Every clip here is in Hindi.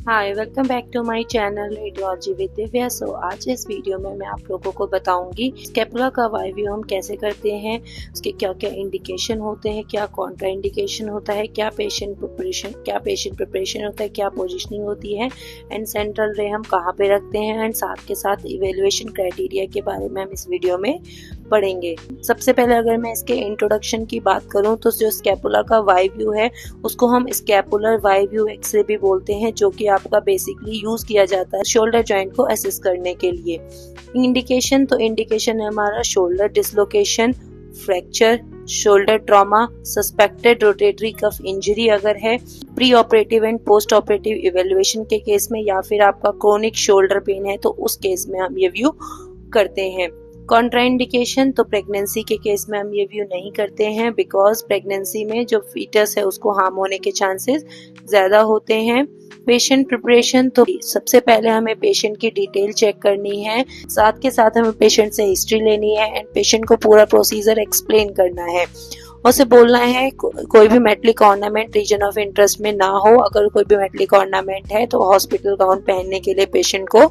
Hi welcome back to my channel radiology with Divya. So आज इस वीडियो में मैं आप लोगों को बताऊंगी स्कैपुला का वाई व्यू हम कैसे करते हैं, उसके क्या क्या इंडिकेशन होते हैं, क्या कॉन्ट्रा इंडिकेशन होता है, क्या पेशेंट प्रिपरेशन होता है, क्या पोजीशनिंग होती है एंड सेंट्रल रे हम कहाँ पे रखते हैं एंड साथ के साथ इवेल्युएशन क्राइटेरिया के बारे में हम इस वीडियो में पढ़ेंगे। सबसे पहले अगर मैं इसके इंट्रोडक्शन की बात करूं तो जो स्कैपुला का वाई व्यू है उसको हम स्कैपुलर वाई व्यू एक्सरे भी बोलते हैं, जो कि आपका बेसिकली यूज किया जाता है शोल्डर जॉइंट को असेस करने के लिए। इंडिकेशन है हमारा shoulder dislocation, fracture, shoulder trauma, suspected rotatory cuff injury अगर है, pre operative and post operative evaluation के केस में, या फिर आपका क्रोनिक शोल्डर पेन है तो उस केस में हम ये व्यू करते हैं। कॉन्ट्राइंडिकेशन तो प्रेगनेंसी के केस में हम ये व्यू नहीं करते हैं, बिकॉज प्रेगनेंसी में जो फीटस है उसको हार्म होने के चांसेस ज्यादा होते हैं। पेशेंट प्रिपरेशन तो सबसे पहले हमें पेशेंट की डिटेल चेक करनी है, साथ के साथ हमें पेशेंट से हिस्ट्री लेनी है एंड पेशेंट को पूरा प्रोसीजर एक्सप्लेन करना है। उसे बोलना है कोई भी metallic ornament region of interest में ना हो। अगर कोई भी मेटलिक ऑर्नामेंट है तो हॉस्पिटल गाउन पहनने के लिए पेशेंट को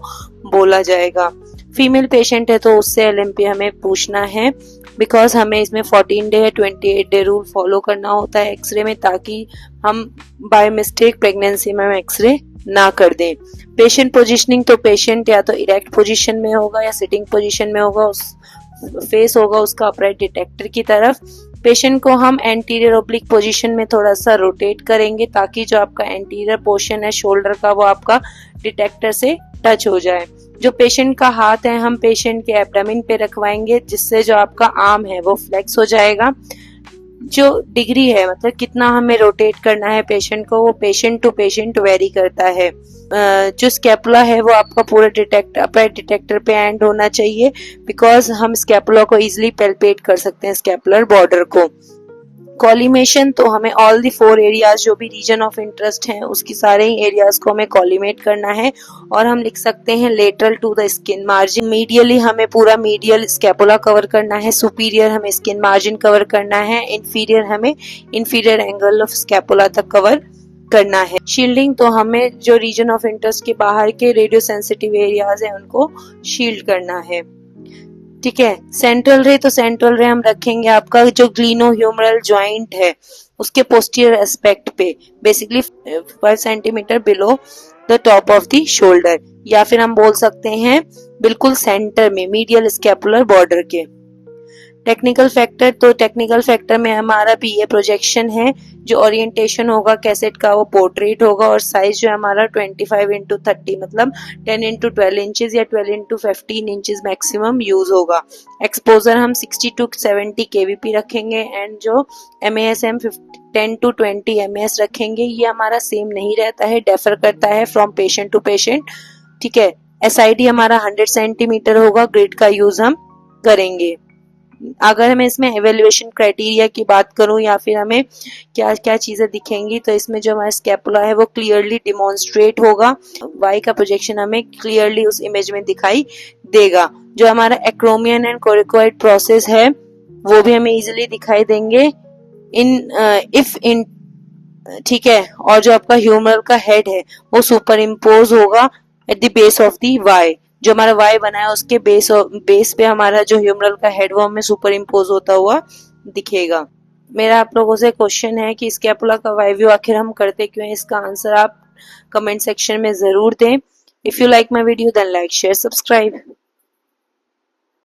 बोला जाएगा। फीमेल पेशेंट है तो उससे एलएमपी हमें पूछना है, बिकॉज हमें इसमें 14 डे या 28 डे रूल फॉलो करना होता है एक्सरे में, ताकि हम बाय मिस्टेक प्रेगनेंसी में हम एक्सरे ना कर दें। पेशेंट पोजीशनिंग तो पेशेंट या तो इरेक्ट पोजीशन में होगा या सिटिंग पोजीशन में होगा, उस फेस होगा उसका अपराइट डिटेक्टर की तरफ। पेशेंट को हम एंटीरियर ओब्लिक पोजीशन में थोड़ा सा रोटेट करेंगे ताकि जो आपका एंटीरियर पोर्शन है शोल्डर का वो आपका डिटेक्टर से टच हो जाए। जो पेशेंट का हाथ है हम पेशेंट के एब्डोमेन पे रखवाएंगे, जिससे जो आपका आर्म है वो फ्लेक्स हो जाएगा। जो डिग्री है मतलब कितना हमें रोटेट करना है पेशेंट को, वो पेशेंट टू पेशेंट वेरी करता है। जो स्कैपुला है वो आपका पूरा अपराइट डिटेक्टर पे एंड होना चाहिए, बिकॉज हम स्कैपुला को इजिली पेल्पेट कर सकते हैं स्कैपुलर बॉर्डर को। कॉलिमेशन तो हमें ऑल दी 4 एरियाज जो भी रीजन ऑफ इंटरेस्ट हैं उसकी सारे ही एरियाज को हमें कॉलिमेट करना है, और हम लिख सकते हैं lateral to the skin margin. Medially हमें पूरा मीडियल स्कैपुला कवर करना है, सुपीरियर हमें स्किन मार्जिन कवर करना है, इंफीरियर हमें इंफीरियर एंगल ऑफ स्कैपुला तक कवर करना है। शील्डिंग तो हमें जो रीजन ऑफ इंटरेस्ट के बाहर के रेडियो सेंसिटिव एरियाज हैं उनको शील्ड करना है। ठीक है। सेंट्रल रे हम रखेंगे आपका जो ग्लीनो ह्यूमरल जॉइंट है उसके पोस्टीरियर एस्पेक्ट पे, basically 5 centimetre below the top of the shoulder, या फिर हम बोल सकते हैं बिल्कुल सेंटर में मीडियल स्कैपुलर बॉर्डर के। टेक्निकल फैक्टर में हमारा पीए प्रोजेक्शन है, जो ओरिएंटेशन होगा कैसेट का वो पोर्ट्रेट होगा, और साइज जो हमारा 25x30 मतलब 10x12 इंचेस या 12x15 इंचेस मैक्सिमम यूज होगा। एक्सपोजर हम 60 to 70 kVp रखेंगे एंड जो MAS हम 10 to 20 MAS रखेंगे। ये हमारा सेम नहीं रहता है, डेफर करता है फ्रॉम पेशेंट टू पेशेंट। ठीक है। SID हमारा 100 सेंटीमीटर होगा, ग्रिड का यूज हम करेंगे। अगर मैं इसमें एवेल्युएशन क्राइटेरिया की बात करूं या फिर हमें क्या क्या चीजें दिखेंगी, तो इसमें जो हमारा स्कैपुला है वो क्लियरली डिमॉन्स्ट्रेट होगा, वाई का प्रोजेक्शन हमें क्लियरली उस इमेज में दिखाई देगा। जो हमारा एक्रोमियन एंड कोरिकोइड प्रोसेस है वो भी हमें इजिली दिखाई देंगे इन ठीक है। और जो आपका ह्यूमरल का हेड है वो सुपर इम्पोज होगा at the base of the Y. जो हमारा वाई बना है उसके बेस पे हमारा जो ह्यूमरल का हेड वो हमें सुपर इम्पोज होता हुआ दिखेगा। मेरा आप लोगों से क्वेश्चन है कि स्कैपुला का वाई व्यू आखिर हम करते क्यों हैं, इसका आंसर आप कमेंट सेक्शन में जरूर दें। If you like my video then like share subscribe.